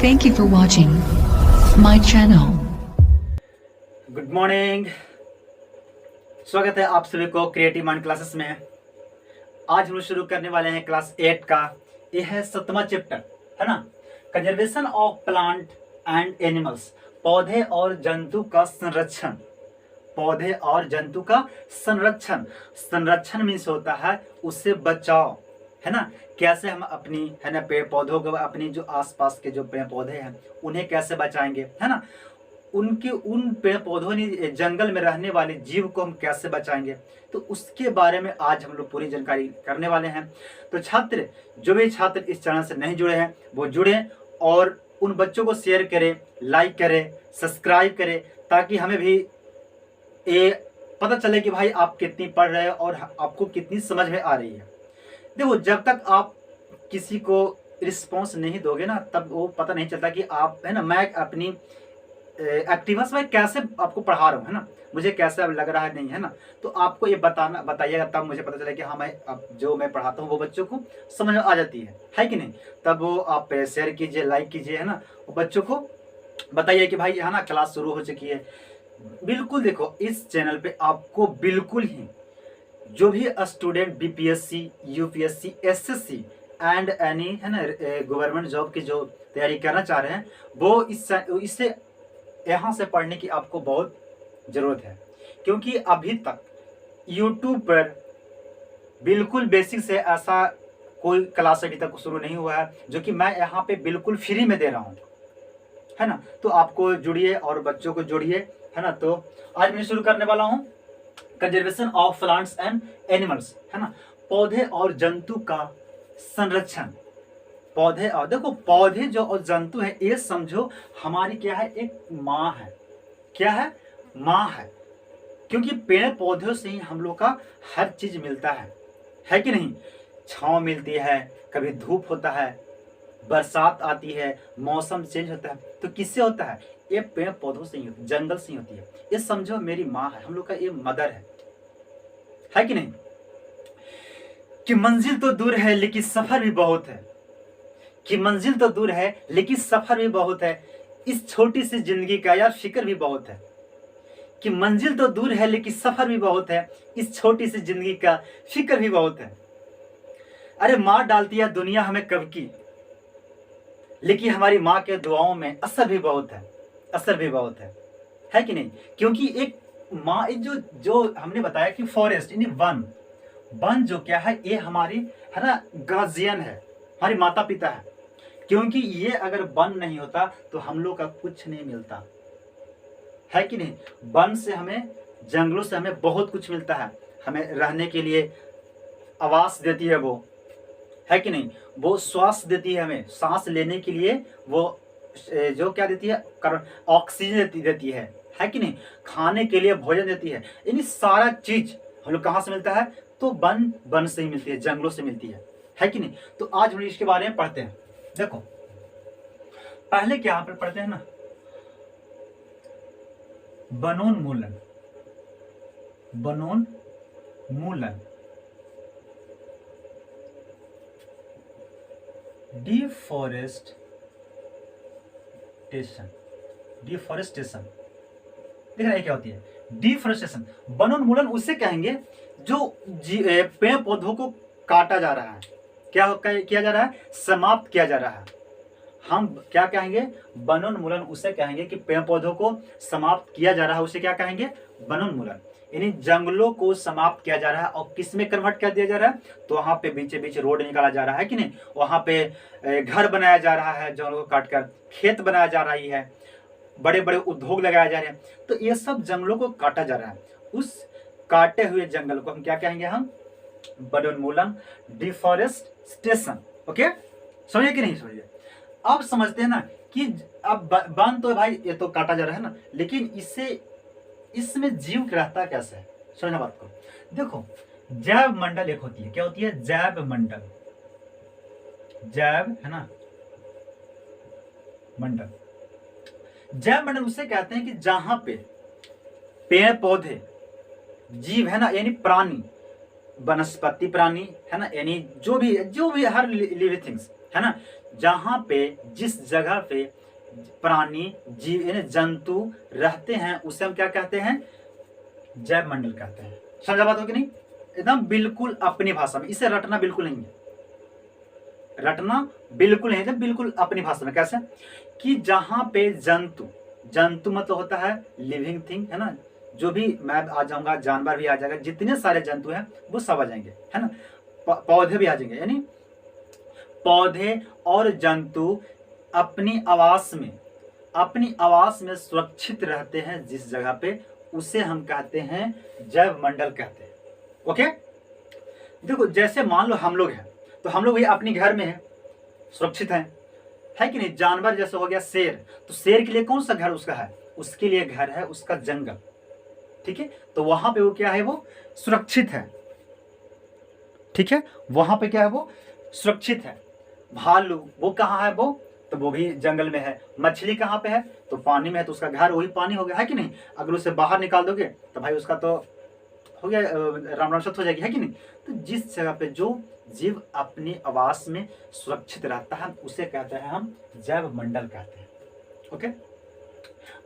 Thank you for watching my channel. Good morning. स्वागत है आप सभी को क्रिएटिव माइंड क्लासेस में। आज हम लोग शुरू करने वाले हैं क्लास 8 का। यह है 7वां चैप्टर, है ना। Conservation of plant and animals, पौधे और जंतु का संरक्षण। पौधे और जंतु का संरक्षण। संरक्षण मीन्स होता है उससे बचाव, है ना। कैसे हम अपनी, है ना, पेड़ पौधों को, अपनी जो आसपास के जो पेड़ पौधे हैं उन्हें कैसे बचाएंगे, है ना। उनके उन पेड़ पौधों ने जंगल में रहने वाले जीव को हम कैसे बचाएंगे, तो उसके बारे में आज हम लोग पूरी जानकारी करने वाले हैं। तो छात्र, जो भी छात्र इस चैनल से नहीं जुड़े हैं वो जुड़े और उन बच्चों को शेयर करें, लाइक करें, सब्सक्राइब करें, ताकि हमें भी ये पता चले कि भाई आप कितनी पढ़ रहे हैं और आपको कितनी समझ में आ रही है। देखो, जब तक आप किसी को रिस्पॉन्स नहीं दोगे ना, तब वो पता नहीं चलता कि आप, है ना, मैं अपनी एक्टिवनेस में कैसे आपको पढ़ा रहा हूँ, है ना, मुझे कैसा लग रहा है, नहीं, है ना। तो आपको ये बताइएगा, तब मुझे पता चले कि हाँ, मैं अब जो मैं पढ़ाता हूँ वो बच्चों को समझ में आ जाती है कि नहीं। तब वो आप शेयर कीजिए, लाइक कीजिए, है ना, वो बच्चों को बताइए कि भाई, है ना, क्लास शुरू हो चुकी है। बिल्कुल देखो, इस चैनल पे आपको बिल्कुल ही जो भी student BPSC, UPSC, SSC and any, है ना, गवर्नमेंट जॉब की जो तैयारी करना चाह रहे हैं, वो इससे यहाँ से पढ़ने की आपको बहुत ज़रूरत है। क्योंकि अभी तक यूट्यूब पर बिल्कुल बेसिक से ऐसा कोई क्लास अभी तक शुरू नहीं हुआ है जो कि मैं यहाँ पे बिल्कुल फ्री में दे रहा हूँ, है ना। तो आपको जुड़िए और बच्चों को जोड़िए, है ना। तो आज मैं शुरू करने वाला हूँ conservation of plants and animals, है ना, पौधे और जंतु का संरक्षण। पौधे और, देखो, पौधे जो और जंतु है, ये समझो हमारी क्या है, एक माँ है। क्या है? माँ है। क्योंकि पेड़ पौधों से ही हम लोग का हर चीज मिलता है कि नहीं। छांव मिलती है, कभी धूप होता है, बरसात आती है, मौसम चेंज होता है, तो किससे होता है? ये पेड़ पौधों से ही होती है, जंगल से ही होती है। ये समझो मेरी माँ है, हम लोग का ये मदर है कि नहीं। कि मंजिल तो दूर है लेकिन सफर भी बहुत है। कि मंजिल तो दूर है लेकिन सफर भी बहुत है, इस छोटी सी जिंदगी का यार फिक्र भी बहुत है। कि मंजिल तो दूर है लेकिन सफर भी बहुत है, इस छोटी सी जिंदगी का फिक्र भी बहुत है। अरे मार डालती है दुनिया हमें कब की, लेकिन हमारी माँ के दुआओं में असर भी बहुत है। असर भी बहुत है कि नहीं। क्योंकि एक माँ, एक जो हमने बताया कि फॉरेस्ट यानी वन, वन जो क्या है, ये हमारी, है ना, गार्जियन है, हमारी माता पिता है। क्योंकि ये अगर वन नहीं होता तो हम लोग का कुछ नहीं मिलता, है कि नहीं। वन से हमें, जंगलों से हमें बहुत कुछ मिलता है। हमें रहने के लिए आवास देती है वो, है कि नहीं। वो श्वास देती है हमें, सांस लेने के लिए वो जो क्या देती है, ऑक्सीजन देती है कि नहीं। खाने के लिए भोजन देती है। यानी सारा चीज हम लोग कहाँ से मिलता है, तो वन से ही मिलती है, जंगलों से मिलती है कि नहीं। तो आज हम इसके बारे में पढ़ते हैं। देखो, पहले क्या यहाँ पर पढ़ते हैं ना, वनोन्मूलन। वनोन्मूलन, डिफॉरेस्टेशन देख रहे हैं क्या होती है डिफॉरेस्टेशन। वनोन्मूलन उसे कहेंगे जो पेड़ पौधों को काटा जा रहा है। क्या किया जा रहा है? समाप्त किया जा रहा है। हम क्या कहेंगे? वनोन्मूलन उसे कहेंगे कि पेड़ पौधों को समाप्त किया जा रहा है, उसे क्या कहेंगे? वनोन्मूलन। यानी जंगलों को समाप्त किया जा रहा है और किस में कन्वर्ट कर दिया जा रहा है, तो वहां पे बीचे बीच रोड निकाला जा रहा है कि नहीं, वहां पे घर बनाया जा रहा है, जंगलों को काटकर खेत बनाया जा रही है, बड़े बड़े उद्योग लगाए जा रहे हैं। तो ये सब जंगलों को काटा जा रहा है। उस काटे हुए जंगल को हम क्या कहेंगे? हम वनोन्मूलन, डिफॉरेस्टेशन। ओके, समझिए कि नहीं समझिए? अब समझते हैं ना कि अब वन तो भाई ये तो काटा जा रहा है ना, लेकिन इसमें जीव रहता कैसे है, समझना बात को। देखो, जैव मंडल एक होती है। क्या होती है? जैव मंडल। जैव, है ना, मंडल। जैव मंडल उसे कहते हैं कि जहां पे पेड़ पौधे, जीव, है ना, यानी प्राणी, वनस्पति प्राणी, है ना, यानी जो भी हर लिविंग थिंग्स, है ना, जहाँ पे जिस जगह पे प्राणी जीव यानी जंतु रहते हैं उसे हम क्या कहते हैं, जैव मंडल कहते हैं। समझा बात हो कि नहीं, एकदम बिल्कुल अपनी भाषा में, इसे रटना बिल्कुल नहीं है, रटना बिल्कुल नहीं है, बिल्कुल अपनी भाषा में। कैसे कि जहां पे जंतु मतलब होता है लिविंग थिंग, है ना, जो भी मैं आ जाऊंगा, जानवर भी आ जाएगा, जितने सारे जंतु हैं वो सब आ जाएंगे, है ना, पौधे भी आ जाएंगे, यानी पौधे और जंतु अपनी आवास में सुरक्षित रहते हैं जिस जगह पे, उसे हम कहते हैं जैव मंडल कहते हैं। ओके, देखो जैसे मान लो हम लोग हैं, तो हम लोग भी अपने घर में हैं, सुरक्षित हैं, है कि नहीं। जानवर जैसे हो गया शेर, तो शेर के लिए कौन सा घर उसका है, उसके लिए घर है उसका जंगल, ठीक है, तो वहां पे वो क्या है, वो सुरक्षित है, ठीक है, वहां पे क्या है, वो सुरक्षित है। भालू वो कहाँ है, वो तो वो भी जंगल में है। मछली कहाँ पे है, तो पानी में है, तो उसका घर वही पानी हो गया, है कि नहीं। अगर उसे बाहर निकाल दोगे तो भाई उसका तो हो गया, राम राम सत हो जाएगी, है कि नहीं। तो जिस जगह पे जो जीव अपनी आवास में सुरक्षित रहता है उसे कहते हैं हम जैव मंडल कहते हैं। ओके,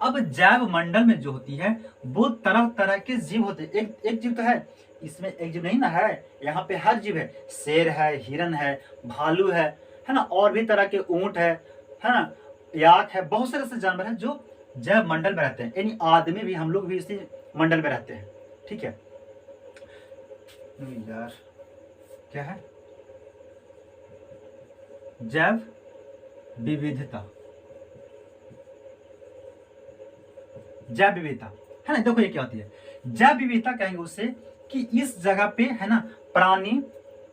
अब जैव मंडल में जो होती है वो तरह तरह के जीव होते हैं। एक जीव तो है, इसमें एक जीव नहीं ना है, यहाँ पे हर जीव है, शेर है, हिरन है, भालू है ना, और भी तरह के ऊंट है ना, याक है, बहुत सारे ऐसे जानवर हैं जो जैव मंडल में रहते हैं, यानी आदमी भी, हम लोग भी इसी मंडल में रहते हैं, ठीक है। यार क्या है, जैव विविधता, जैव विविधता, है ना। देखो ये क्या होती है, जैव विविधता कहेंगे उसे कि इस जगह पे, है ना, प्राणी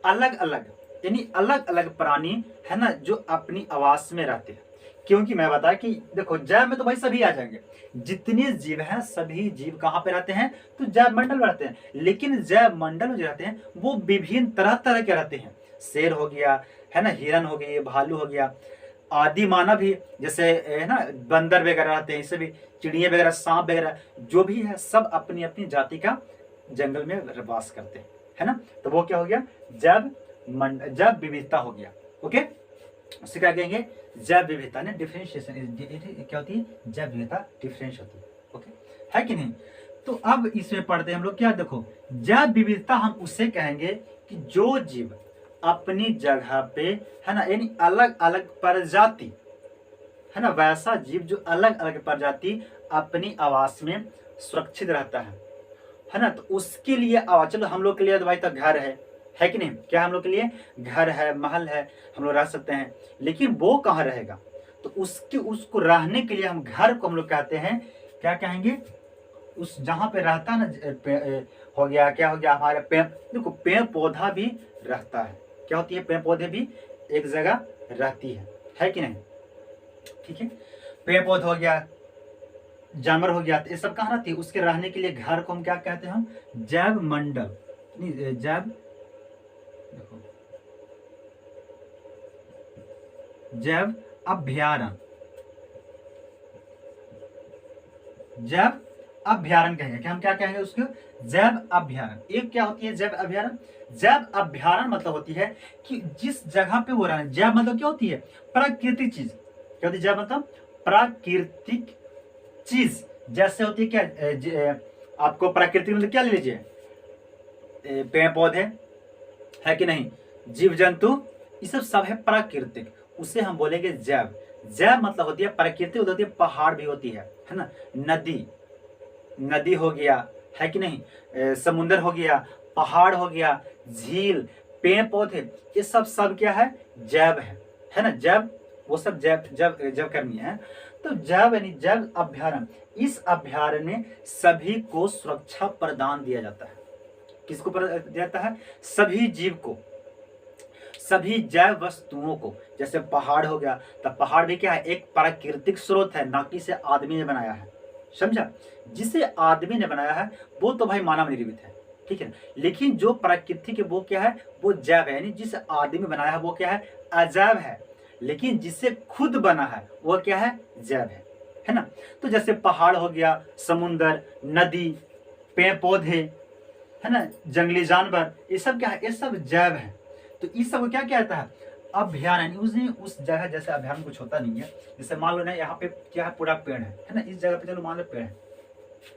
अलग अलग, यानी अलग अलग प्राणी, है ना, जो अपनी आवास में रहते हैं। क्योंकि मैं बताया कि देखो जैव में तो भाई सभी आ जाएंगे, जितने जीव हैं सभी जीव कहाँ पे रहते हैं, तो जैव मंडल में रहते हैं। लेकिन जैव मंडल में जो रहते हैं वो विभिन्न तरह तरह के रहते हैं। शेर हो गया, है ना, हिरन हो गई, भालू हो गया, आदि मानव भी, जैसे है ना बंदर वगैरह रहते हैं, इससे भी चिड़िया वगैरह, सांप वगैरह, जो भी है सब अपनी अपनी जाति का जंगल में वास करते हैं, है ना। तो वो क्या हो गया, जैव विविधता हो गया। ओके, उसे क्या कहेंगे, जैव विविधता ने डिफरेंशिएशन, क्या होती है, जैव विविधता डिफरेंस होती है। ओके, है कि नहीं। तो अब इसमें पढ़ते हैं हम लोग क्या, देखो जैव विविधता हम उसे कहेंगे कि जो जीव अपनी जगह पे, है ना, यानी अलग अलग प्रजाति, है ना, वैसा जीव जो अलग अलग प्रजाति अपनी आवास में सुरक्षित रहता है ना। तो उसके लिए चलो हम लोग के लिए तो भाई तो घर है कि नहीं, क्या हम लोग के लिए घर है, महल है, हम लोग रह सकते हैं। लेकिन वो कहाँ रहेगा, तो उसको रहने के लिए हम घर को हम लोग कहते हैं, क्या कहेंगे, उस जहाँ पे रहता है ना, हो गया क्या हो गया हमारे पेड़, देखो पेड़ पौधा भी रहता है, क्या होती है, पेड़ पौधे भी एक जगह रहती है कि नहीं, ठीक है। पेड़ पौधा हो गया, जानवर हो गया, तो ये सब कहाँ रहती है, उसके रहने के लिए घर को हम क्या कहते हैं, हम जैव मंडल, नहीं जैव, देखो जैव अभ्यारण्य, जैव अभ्यारण्य कहेंगे, कि हम क्या कहेंगे उसको, जैव अभ्यारण्य। एक क्या होती है जैव अभ्यारण्य, जैव अभ्यारण्य मतलब होती है कि जिस जगह पे वो रहे, जैव मतलब क्या होती है, प्राकृतिक चीज, क्या होती है जैव मतलब प्राकृतिक चीज, जैसे होती है क्या, आपको प्राकृतिक मतलब क्या ले लीजिए, पेड़ पौधे, है कि नहीं, जीव जंतु, ये सब है प्राकृतिक, उसे हम बोलेंगे जैव। जैव मतलब होती है प्राकृतिक, होती है पहाड़ भी होती है ना, नदी हो गया, है कि नहीं, समुद्र हो गया, पहाड़ हो गया, झील, पेड़ पौधे, ये सब क्या है, जैव है ना। जैव वो सब जैव कर्मी है। तो जैव यानी जैव अभ्यारण्य, इस अभ्यारण्य में सभी को सुरक्षा प्रदान दिया जाता है। किसको दिया जाता है, सभी जीव को, सभी जैव वस्तुओं को। जैसे पहाड़ हो गया, तो पहाड़ भी क्या है, एक प्राकृतिक स्रोत है, ना कि इसे आदमी ने बनाया है, समझा। जिसे आदमी ने बनाया है वो तो भाई मानव निर्मित है, ठीक है। लेकिन जो प्राकृतिक है वो क्या है, वो जैव है, यानी जिसे आदमी बनाया है वो क्या है, अजैव है। लेकिन जिसे खुद बना है वो क्या है, जैव है ना। तो जैसे पहाड़ हो गया, समुंदर, नदी, पेड़ पौधे, है ना, जंगली जानवर, ये सब क्या है, ये सब जैव है। तो इस सब को क्या कहता है, अभ्यारण्य। उस जगह जैसे अभ्यारण्य कुछ होता नहीं है, जैसे मान लो ना यहाँ पे क्या है, पूरा पेड़ है ना, इस जगह पे चलो मान लो पेड़ है,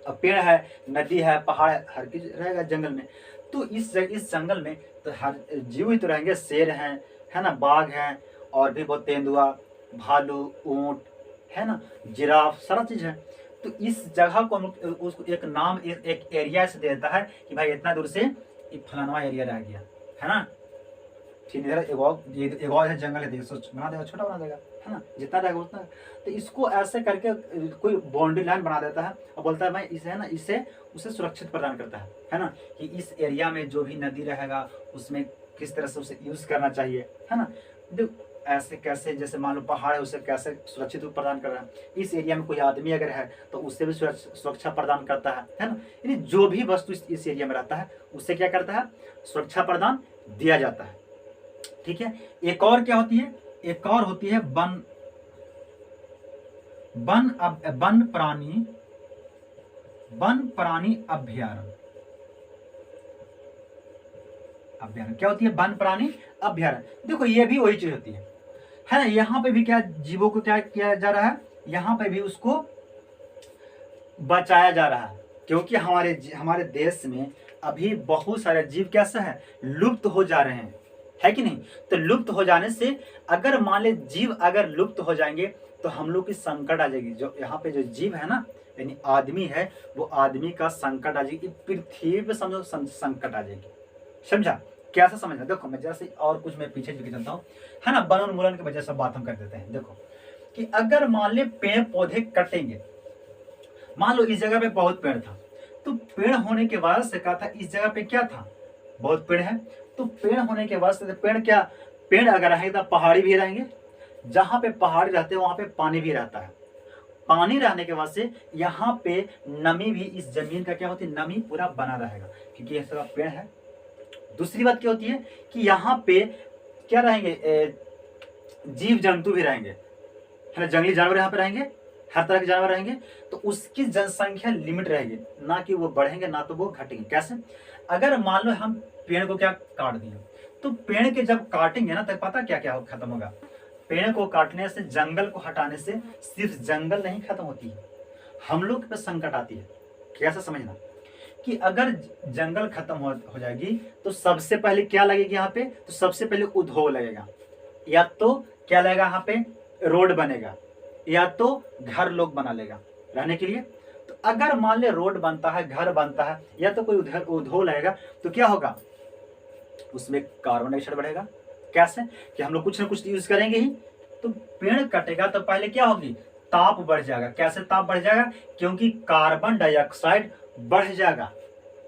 अब पेड़ है, नदी है, पहाड़ है, हर चीज रहेगा जंगल में। तो इस जंगल में तो हर जीव ही तो रहेंगे, शेर हैं, है ना, बाघ हैं, और भी बहुत तेंदुआ, भालू, ऊंट, है ना, जिराफ, सारा चीज है। तो इस जगह को हम उसको एक नाम, एक एरिया से देता है कि भाई इतना दूर से ये फलाना एरिया रह गया, है ना। ठीक है, एक और है जंगल है, देखो बना देगा, छोटा बना देगा, है ना, जितना रहेगा उतना। तो इसको ऐसे करके कोई बाउंड्री लाइन बना देता है और बोलता है भाई इसे, है ना, इसे उसे सुरक्षित प्रदान करता है ना, कि इस एरिया में जो भी नदी रहेगा उसमें किस तरह से उसे यूज करना चाहिए, है ना। ऐसे कैसे, जैसे मान लो पहाड़ है, उसे कैसे सुरक्षित रूप प्रदान कर रहा है, इस एरिया में कोई आदमी अगर है तो उससे भी सुरक्षा प्रदान करता है ना। यानी जो भी वस्तु इस एरिया में रहता है उससे क्या करता है, सुरक्षा प्रदान दिया जाता है। ठीक है, एक और क्या होती है, एक और होती है वन प्राणी अभ्यारण्य। क्या होती है, वन प्राणी अभ्यारण्य। देखो ये भी वही चीज होती है ना। यहाँ पे भी क्या जीवों को क्या किया जा रहा है, यहाँ पे भी उसको बचाया जा रहा है, क्योंकि हमारे देश में अभी बहुत सारे जीव कैसे हैं, लुप्त हो जा रहे हैं, है कि नहीं। तो लुप्त हो जाने से अगर मान ले जीव अगर लुप्त हो जाएंगे तो हम लोग की संकट आ जाएगी। जो यहाँ पे जो जीव है ना, यानी आदमी है, वो आदमी का संकट आ जाएगी, पृथ्वी पे समझो संकट आ जाएगी। समझा, कैसा समझना, देखो मैं जैसे और कुछ मैं पीछे चलता हूँ, है ना। वन उन्मूलन की वजह से बात हम कर देते हैं। देखो कि अगर मान ले पेड़ पौधे कटेंगे, मान लो इस जगह पे बहुत पेड़ था, तो पेड़ होने के बाद से कहा था इस जगह पे क्या था, बहुत पेड़ है, तो पेड़ होने के बाद से पेड़ अगर रहेगा तो पहाड़ी भी रहेंगे, जहां पे पहाड़ी रहते हैं वहां पे पानी भी रहता है। पानी रहने के बाद से यहाँ पे नमी भी, इस जमीन का क्या होती है, नमी पूरा बना रहेगा, क्योंकि ये सब पेड़ है। दूसरी बात क्या होती है कि यहाँ पे क्या रहेंगे, जीव जंतु भी रहेंगे, है ना, जंगली जानवर यहाँ पे रहेंगे, हर तरह के जानवर रहेंगे। तो उसकी जनसंख्या लिमिट रहेगी, ना कि वो बढ़ेंगे ना तो वो घटेंगे। कैसे, अगर मान लो हम पेड़ को क्या काट दिए, तो पेड़ के जब काटेंगे ना तो पता क्या क्या खत्म होगा, पेड़ को काटने से, जंगल को हटाने से सिर्फ जंगल नहीं खत्म होती है, हम लोग पे संकट आती है। कैसा समझना कि अगर जंगल खत्म हो जाएगी तो सबसे पहले क्या लगेगी यहाँ पे, तो सबसे पहले उद्योग लगेगा, या तो क्या लगेगा यहाँ पे, रोड बनेगा, या तो घर लोग बना लेगा रहने के लिए। तो अगर मान ले रोड बनता है, घर बनता है, या तो कोई उद्योग लगेगा, तो क्या होगा, उसमें कार्बन डाइऑक्साइड बढ़ेगा। कैसे, कि हम लोग कुछ ना कुछ यूज करेंगे ही। तो पेड़ कटेगा तो पहले क्या होगी, ताप बढ़ जाएगा। कैसे ताप बढ़ जाएगा, क्योंकि कार्बन डाइऑक्साइड बढ़ जाएगा।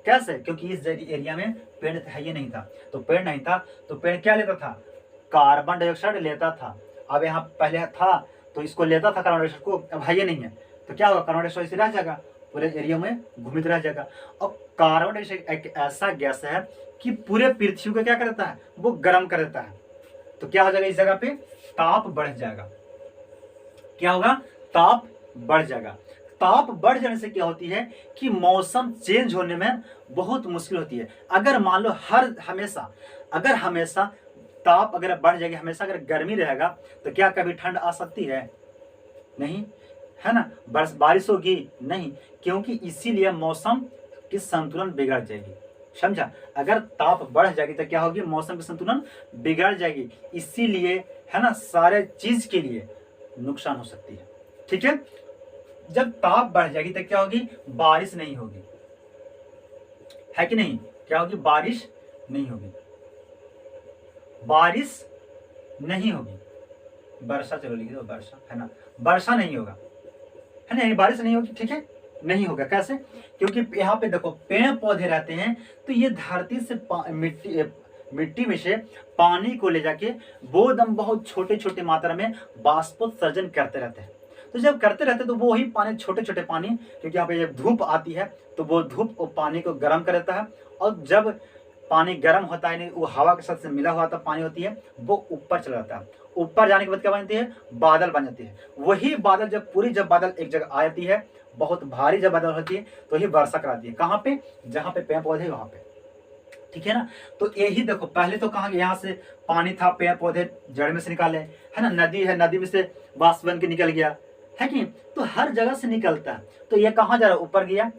कैसे, क्योंकि इस एरिया में पेड़ है ही नहीं था, तो पेड़ नहीं था तो पेड़ क्या लेता था, कार्बन डाइऑक्साइड लेता था। अब यहाँ पहले था तो इसको लेता था कार्बन डाइऑक्साइड को, अब है ये नहीं है, तो क्या होगा, कार्बन डाइऑक्साइड से रह जाएगा, पूरे एरिया में घूमित रह जाएगा। अब कार्बन डाइऑक्साइड एक ऐसा गैस है कि पूरे पृथ्वी को क्या करता है, वो गर्म कर देता है। तो क्या हो जाएगा, इस जगह पे ताप बढ़ जाएगा। क्या होगा, ताप बढ़ जाएगा। ताप बढ़ जाने से क्या होती है कि मौसम चेंज होने में बहुत मुश्किल होती है। अगर मान लो हमेशा ताप अगर बढ़ जाएगी, हमेशा अगर गर्मी रहेगा, तो क्या कभी ठंड आ सकती है, नहीं, है ना। बारिश होगी नहीं, क्योंकि इसीलिए मौसम की संतुलन बिगड़ जाएगी। समझा, अगर ताप बढ़ जाएगी तो क्या होगी, मौसम की संतुलन बिगड़ जाएगी, इसीलिए, है ना, सारे चीज के लिए नुकसान हो सकती है। ठीक है, जब ताप बढ़ जाएगी तो क्या होगी, बारिश नहीं होगी, है कि नहीं, क्या होगी, बारिश नहीं होगी, बारिश नहीं होगी, वर्षा, चलो लिख दो वर्षा, है ना, वर्षा नहीं होगा, है ना, बारिश नहीं होगी। ठीक है, नहीं होगा। कैसे, क्योंकि यहाँ पे देखो पेड़ पौधे रहते हैं, तो ये धरती से मिट्टी में से पानी को ले जाके वो दम बहुत छोटे छोटे मात्रा में बाष्पोत्सर्जन करते रहते हैं। तो जब करते रहते हैं तो वो ही पानी, छोटे छोटे पानी, क्योंकि यहाँ पे जब धूप आती है तो वो धूप वो पानी को गर्म कर देता है, और जब पानी गर्म होता है, नहीं वो हवा के साथ से मिला हुआ तो पानी होती है, वो ऊपर चला जाता है। ऊपर जाने के बाद क्या बनती है, बादल बन जाती है। वही बादल जब बादल एक जगह आ जाती है, बहुत भारी जब बादल होती है, तो ही वर्षा कराती है। कहाँ पे, जहाँ पे पेड़ पौधे वहां पे। ठीक है ना। तो यही देखो, पहले तो कहाँ यहाँ से पानी था, पेड़ पौधे जड़ में से निकाले, है ना, नदी है, नदी में से बांस बन के निकल गया, है कि नहीं? तो हर जगह से निकलता है। तो ये कहाँ जा रहा है? ऊपर गया,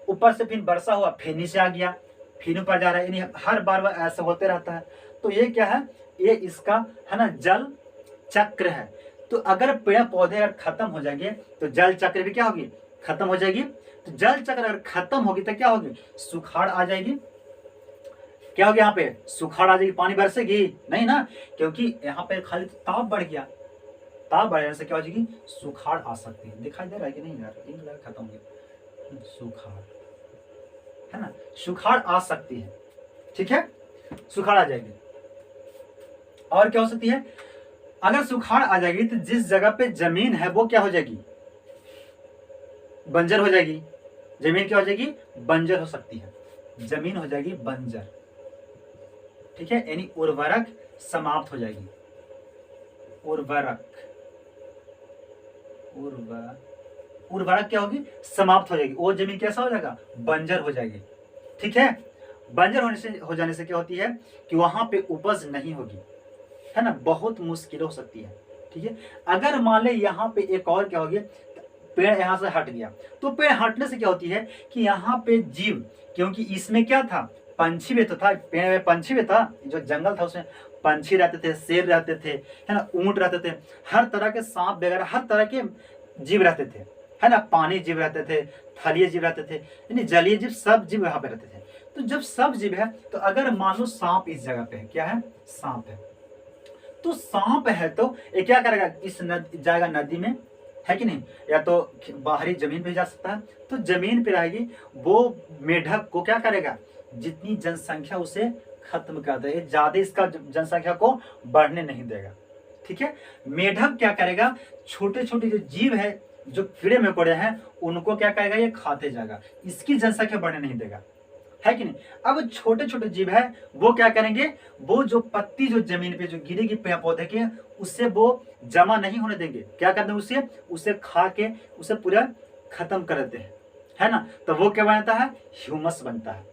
ऊपर से फिर वर्षा हुआ, फिर नीचे आ गया, फिर ऊपर जा रहा है, यानी हर बार बार ऐसा होते रहता है। तो ये क्या है? ये इसका, है ना, जल चक्र है। तो अगर पेड़ पौधे अगर खत्म हो जाएंगे तो जल चक्र भी क्या होगी? खत्म हो जाएगी। तो जल चक्र अगर खत्म होगी तो क्या होगी? सुखाड़ आ जाएगी। क्या होगी? यहाँ पे सुखाड़ आ जाएगी, पानी बरसेगी नहीं ना, क्योंकि यहाँ पे खाली ताप बढ़ गया। ताप बढ़ने से क्या हो जाएगी? सुखाड़ आ सकती है। दिखाई दे रहा है कि नहीं यार? खत्म हो गया, सुखाड़, है ना, सुखाड़ आ सकती है। ठीक है, सुखाड़ आ जाएगी। और क्या हो सकती है? अगर सुखाड़ आ जाएगी तो जिस जगह पे जमीन है वो क्या हो जाएगी? बंजर हो जाएगी। जमीन क्या हो जाएगी? बंजर हो सकती है, जमीन हो जाएगी बंजर। ठीक है, यानी उर्वरक समाप्त हो जाएगी। उर्वरक क्या होगी? समाप्त हो जाएगी। वो जमीन कैसा हो जाएगा? बंजर हो जाएगी। ठीक है, बंजर हो जाने से क्या होती है कि वहां पे उपज नहीं होगी, है ना, बहुत मुश्किल हो सकती है। ठीक है, अगर मान ले यहाँ पे एक और क्या हो गया, पेड़ यहाँ से हट गया, तो पेड़ हटने से क्या होती है कि यहाँ पे जीव, क्योंकि इसमें क्या था? पंछी भी तो था, पेड़ में पंछी भी था, जो जंगल था उसमें पंछी रहते थे, शेर रहते थे, है ना, ऊंट रहते थे, हर तरह के सांप वगैरह, हर तरह के जीव रहते थे, है ना, पानी जीव रहते थे, थलीय जीव रहते थे, यानी जलीय जीव, सब जीव यहाँ पे रहते थे। तो जब सब जीव है तो अगर मान लो सांप इस जगह पे है, क्या है? सांप है। तो सांप है तो ये क्या करेगा? इस जाएगा नदी में, है कि नहीं, या तो बाहरी जमीन पे जा सकता है। तो जमीन पे रहेगी, वो मेढक को क्या करेगा? जितनी जनसंख्या उसे खत्म कर देगा, ज्यादा इसका जनसंख्या को बढ़ने नहीं देगा। ठीक है, मेढक क्या करेगा? छोटे छोटे जो जीव है, जो कीड़े मकोड़े हैं, उनको क्या करेगा? ये खाते जाएगा, इसकी जनसंख्या बढ़ने नहीं देगा, है कि नहीं। अब छोटे छोटे जीव है वो क्या करेंगे? वो जो पत्ती जो जमीन पे जो गिरेगी पेड़ पौधे के, उससे वो जमा नहीं होने देंगे। क्या करते हैं? उसे खा के उसे पूरा खत्म कर देते हैं, है ना। तो वो क्या बनता है? ह्यूमस बनता है।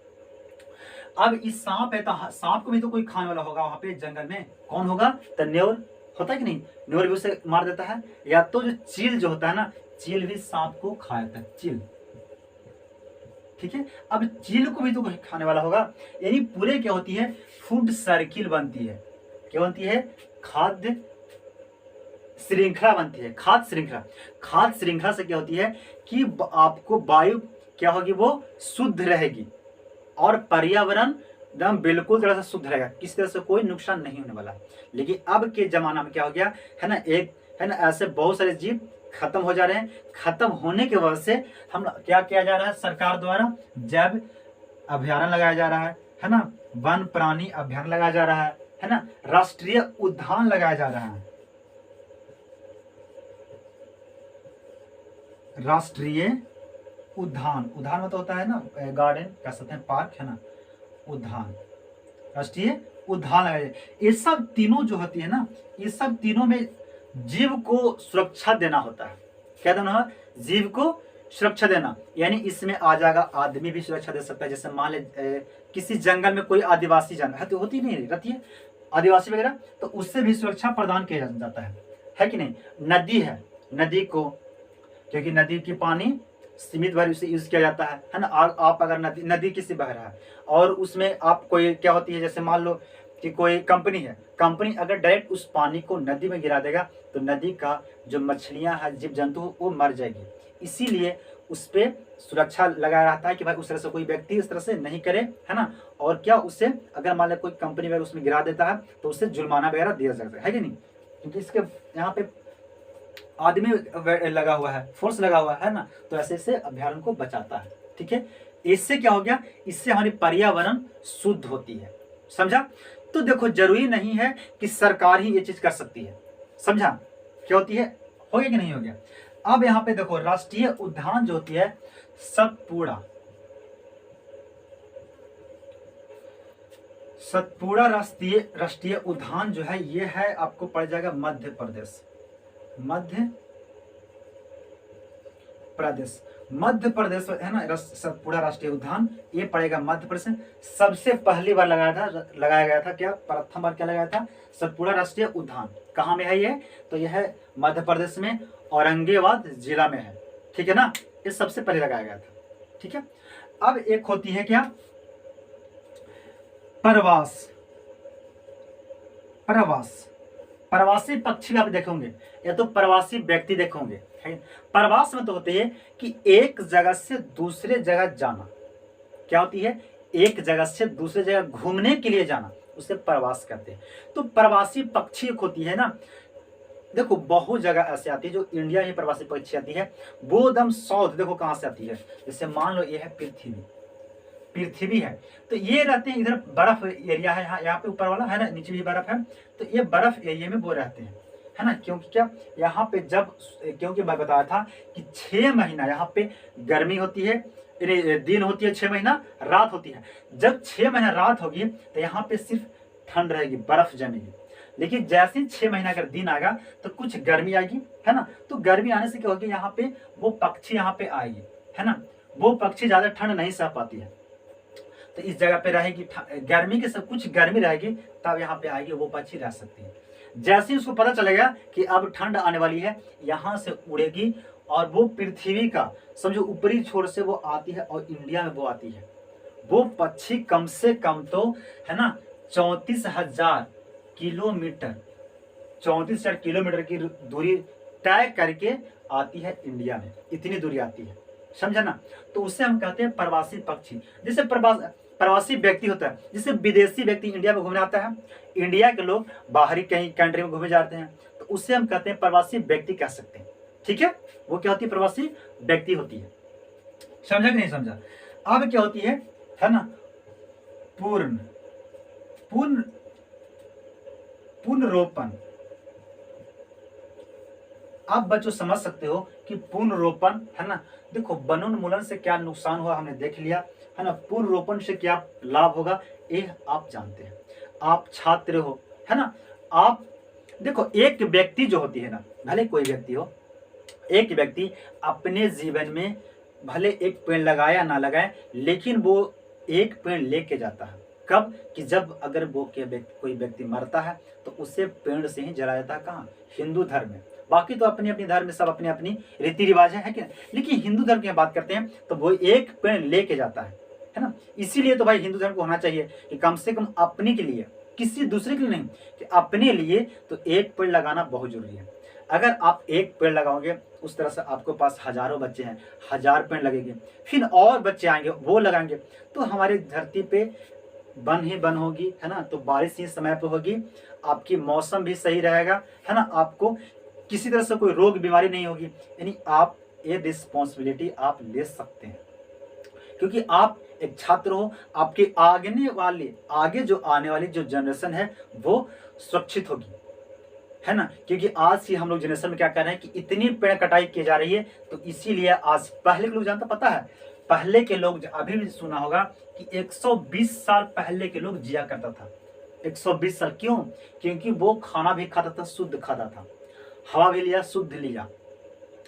अब इस सांप है तो सांप को भी तो कोई खाने वाला होगा वहां पे जंगल में, कौन होगा? तो न्योर होता है कि नहीं, न्योर भी उसे मार देता है। या तो जो चील जो होता है ना, चील भी सांप को खा जाता है, चील। ठीक है, अब चील को भी तो कोई खाने वाला होगा, यानी पूरे क्या होती है? फूड सर्किल बनती है। क्या बनती है? खाद्य श्रृंखला बनती है, खाद्य श्रृंखला। खाद्य श्रृंखला से क्या होती है कि आपको वायु क्या होगी? वो शुद्ध रहेगी और पर्यावरण एकदम बिल्कुल तरह से शुद्ध रहेगा, किसी तरह से कोई नुकसान नहीं होने वाला। लेकिन अब के जमाना में क्या हो गया है ना, एक है ना, ऐसे बहुत सारे जीव खत्म हो जा रहे हैं। खत्म होने की वजह से हम क्या किया जा रहा है? सरकार द्वारा जैव अभ्यारण्य लगाया जा रहा है ना, वन प्राणी अभ्यारण्य लगाया जा रहा है ना, राष्ट्रीय उद्यान लगाया जा रहा है। राष्ट्रीय उद्यान, उद्यान मतलब होता है ना गार्डन, कह सकते हैं पार्क, है ना, उद्यान, राष्ट्रीय उद्यान लगाया। ये सब तीनों जो होती है ना, ये सब तीनों में जीव को सुरक्षा देना होता है। क्या देना है? जीव को सुरक्षा देना, यानी इसमें आ जाएगा आदमी भी सुरक्षा दे सकता है। जैसे मान ले किसी जंगल में कोई आदिवासी जानवर है, तो होती नहीं रहती है आदिवासी वगैरह, तो उससे भी सुरक्षा प्रदान किया जाता है कि नहीं। नदी है, नदी को, क्योंकि नदी की पानी सीमित भर उसे यूज किया जाता है ना। आप अगर नदी किसी बह रहा है और उसमें आप कोई क्या होती है, जैसे मान लो कि कोई कंपनी है, कंपनी अगर डायरेक्ट उस पानी को नदी में गिरा देगा तो नदी का जो मछलियां हैं, जीव जंतु, वो मर जाएगी। इसीलिए उस पर सुरक्षा लगाया रहता है कि भाई उस तरह से कोई व्यक्ति इस तरह से नहीं करे, है ना। और क्या उससे अगर मान लो कोई कंपनी वगैरह उसमें गिरा देता है तो उससे जुर्माना वगैरह दिया जाता है कि नहीं, क्योंकि इसके यहाँ पे आदमी लगा हुआ है, फोर्स लगा हुआ है ना, तो ऐसे से अभ्यारण्य को बचाता है। ठीक है, इससे क्या हो गया? इससे हमारी पर्यावरण शुद्ध होती है, समझा। तो देखो, जरूरी नहीं है कि सरकार ही ये चीज कर सकती है, समझा। क्या होती है? हो गया कि नहीं हो गया? अब यहाँ पे देखो, राष्ट्रीय उद्यान जो होती है सतपुड़ा राष्ट्रीय उद्यान जो है, ये है आपको पड़ जाएगा मध्य प्रदेश। मध्य प्रदेश है ना, सतपुड़ा राष्ट्रीय उद्यान ये पड़ेगा मध्य प्रदेश में। सबसे पहली बार लगाया गया था क्या, प्रथम बार क्या लगाया था, सतपुड़ा राष्ट्रीय उद्यान। कहाँ में है ये, तो यह है मध्य प्रदेश में, औरंगाबाद जिला में है, ठीक है ना। ये सबसे पहले लगाया गया था, ठीक है। अब एक होती है क्या, प्रवास। प्रवासी पक्षी आप देखोगे या तो प्रवासी व्यक्ति देखोगे। प्रवास में तो होते है कि एक जगह से दूसरे जगह जाना। क्या होती है, एक जगह से दूसरे जगह घूमने के लिए जाना, उसे प्रवास कहते हैं। तो प्रवासी पक्षी होती है ना, देखो बहुत जगह ऐसे आती है जो इंडिया में प्रवासी पक्षी आती है, वो एकदम साउथ, देखो कहां से आती है। जैसे मान लो ये है पृथ्वी है, तो ये रहते हैं इधर, बर्फ एरिया है यहाँ पे ऊपर वाला है ना, नीचे भी बर्फ है, तो ये बर्फ एरिया में वो रहते हैं, है ना। क्योंकि क्या यहाँ पे क्योंकि मैं बताया था कि 6 महीना यहाँ पे गर्मी होती है, दिन होती है, 6 महीना रात होती है। जब 6 महीना रात होगी तो यहाँ पे सिर्फ ठंड रहेगी, बर्फ जमेगी। लेकिन जैसे ही 6 महीना अगर दिन आएगा तो कुछ गर्मी आएगी, है ना। तो गर्मी आने से क्या होगी, यहाँ पे वो पक्षी यहाँ पे आएगी, है ना। वो पक्षी ज्यादा ठंड नहीं सह पाती है, तो इस जगह पे रहेगी, गर्मी के सब कुछ गर्मी रहेगी, तब यहाँ पे आएगी, वो पक्षी रह सकती है। जैसे ही उसको पता चलेगा कि अब ठंड आने वाली है, यहाँ से उड़ेगी और वो पृथ्वी का समझो ऊपरी छोर से वो आती है और इंडिया में वो आती है। वो पक्षी कम से कम तो है ना 34,000 किलोमीटर, 34,000 किलोमीटर की दूरी तय करके आती है इंडिया में, इतनी दूरी आती है, समझा ना। तो उससे हम कहते हैं प्रवासी पक्षी। जैसे प्रवासी व्यक्ति होता है, जैसे विदेशी व्यक्ति इंडिया में घूमने आता है, इंडिया के लोग बाहरी कहीं कंट्री में घूमे जाते हैं, तो उससे हम कहते हैं प्रवासी व्यक्ति कह सकते हैं, ठीक है। वो क्या होती है, प्रवासी व्यक्ति होती है, समझा कि नहीं समझा। अब क्या होती है ना, पुनरोपण। आप बच्चों समझ सकते हो कि पुनरोपण है ना, देखो वनोन्मूलन से क्या नुकसान हुआ हमने देख लिया, है ना। पुनरोपण से क्या लाभ होगा ये आप जानते हैं, आप छात्र हो, है ना। आप देखो एक व्यक्ति जो होती है ना, भले कोई व्यक्ति हो, एक व्यक्ति अपने जीवन में भले एक पेड़ लगाए या ना लगाए, लेकिन वो एक पेड़ लेके जाता है। कब, कि जब अगर वो कोई व्यक्ति मरता है तो उसे पेड़ से ही जलाया जाता है। कहाँ, हिंदू धर्म में। बाकी तो अपनी अपनी धर्म में सब अपनी अपनी रीति रिवाज है कि, लेकिन हिंदू धर्म की बात करते हैं तो वो एक पेड़ लेके जाता है ना। इसीलिए तो भाई हिंदू धर्म को होना चाहिए कि कम से कम अपने के लिए, किसी दूसरे के लिए नहीं, कि अपने लिए तो एक पेड़ लगाना बहुत जरूरी है। अगर आप एक पेड़ लगाओगे, उस तरह से आपके पास हजारों बच्चे हैं, 1000 पेड़ लगेंगे, फिर और बच्चे आएंगे वो लगाएंगे, तो हमारी धरती पे वन ही वन होगी, है ना। तो बारिश ही समय पे होगी, आपकी मौसम भी सही रहेगा, है ना। आपको किसी तरह से कोई रोग बीमारी नहीं होगी। यानी आप ये रिस्पॉन्सिबिलिटी आप ले सकते हैं, क्योंकि आप एक छात्र हो, आपके आगे जो आने वाली जो जनरेशन है वो सुरक्षित होगी, है ना। क्योंकि आज की हम लोग जनरेशन में क्या कर रहे हैं कि इतनी पेड़ कटाई की जा रही है, तो इसीलिए आज पहले के लोग जानता, पता है पहले के लोग, अभी भी सुना होगा कि 120 साल पहले के लोग जिया करता था। 120 साल क्यों, क्योंकि वो खाना भी खाता था, शुद्ध खाता था, हवा भी लिया, शुद्ध लिया,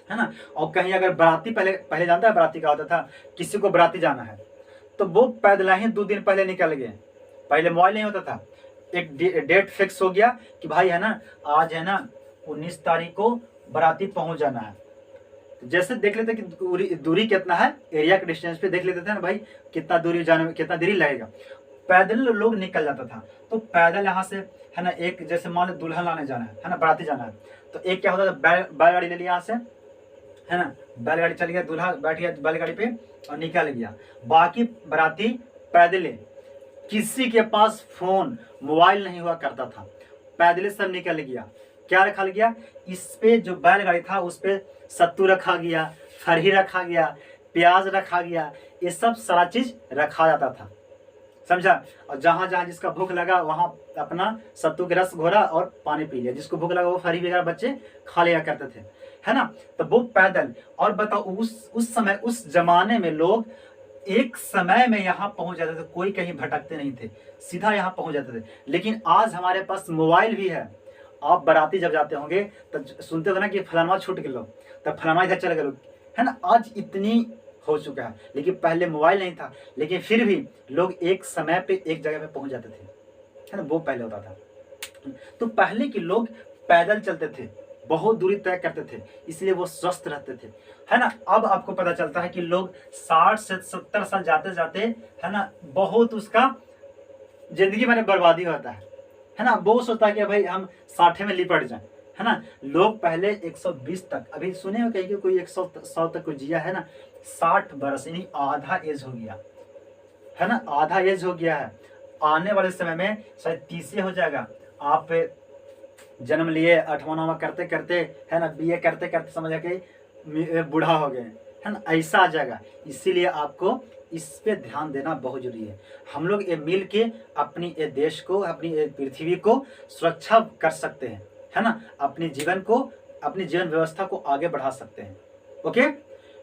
है ना। और कहीं अगर बराती, पहले जानता है बराती का होता था, किसी को बराती जाना है तो वो पैदल ही 2 दिन पहले निकल गए। पहले मोबाइल नहीं होता था, एक डेट फिक्स हो गया कि भाई है ना आज है ना 19 तारीख को बराती पहुंच जाना है। तो जैसे देख लेते कि दूरी कितना है, एरिया के डिस्टेंस पे देख लेते थे ना भाई कितना दूरी जाने में कितना देरी लगेगा। पैदल लोग निकल जाता था, तो पैदल यहाँ से है ना, एक जैसे मान लो दुल्हन लाने जाना है ना, बराती जाना है, तो एक क्या होता था, बैलगाड़ी ले लिया यहाँ से, है ना, बैलगाड़ी चल गया, दूल्हा बैठ गया बैलगाड़ी पे और निकल गया, बाकी बराती पैदल। किसी के पास फोन मोबाइल नहीं हुआ करता था, पैदल सब निकल गया। क्या रखा गया, इस पे जो बैलगाड़ी था उस पे सत्तू रखा गया, फरही रखा गया, प्याज रखा गया, ये सब सारा चीज रखा जाता था, समझा। और जहां जहां जिसका भूख लगा वहां अपना सत्तू के रस घोरा और पानी पी लिया, जिसको भूख लगा वो फरही वगैरह बच्चे खा लिया करते थे, है ना। तो वो पैदल। और बताओ उस समय उस जमाने में लोग एक समय में यहाँ पहुंच जाते थे, कोई कहीं भटकते नहीं थे, सीधा यहाँ पहुंच जाते थे। लेकिन आज हमारे पास मोबाइल भी है, आप बराती जब जाते होंगे तो सुनते हो ना कि फलाना छूट गए, तो फलाना इधर चले गए, है ना। आज इतनी हो चुका है, लेकिन पहले मोबाइल नहीं था, लेकिन फिर भी लोग एक समय पे एक जगह पे पहुंच जाते थे, है ना, वो पहले होता था। तो पहले के लोग पैदल चलते थे, बहुत दूरी तय करते थे, इसलिए वो स्वस्थ रहते थे, है ना। अब आपको पता चलता है कि लोग 60 से 70 साल जाते जाते, है ना, बहुत उसका जिंदगी में बर्बादी होता है ना। वो सोचता है कि भाई हम 60 में लिपट जाए, है ना। लोग पहले 120 तक, अभी सुने हो कहीं कि कोई 100 तक कोई जिया है ना, 60 बरस यानी आधा एज हो गया, है ना, आधा एज हो गया है। आने वाले समय में शायद 30 हो जाएगा। आप जन्म लिए 8वां करते करते, है ना, BA करते करते समझ के बूढ़ा हो गए, है ना, ऐसा आ जाएगा। इसीलिए आपको इस पे ध्यान देना बहुत जरूरी है। हम लोग ये मिल के अपनी ये देश को, अपनी ये पृथ्वी को सुरक्षा कर सकते हैं, है ना, अपने जीवन को, अपनी जीवन व्यवस्था को आगे बढ़ा सकते हैं। ओके,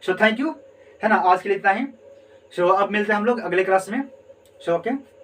सो थैंक यू, है ना, आज के लिए इतना ही। सो अब मिलते हैं हम लोग अगले क्लास में। So okay.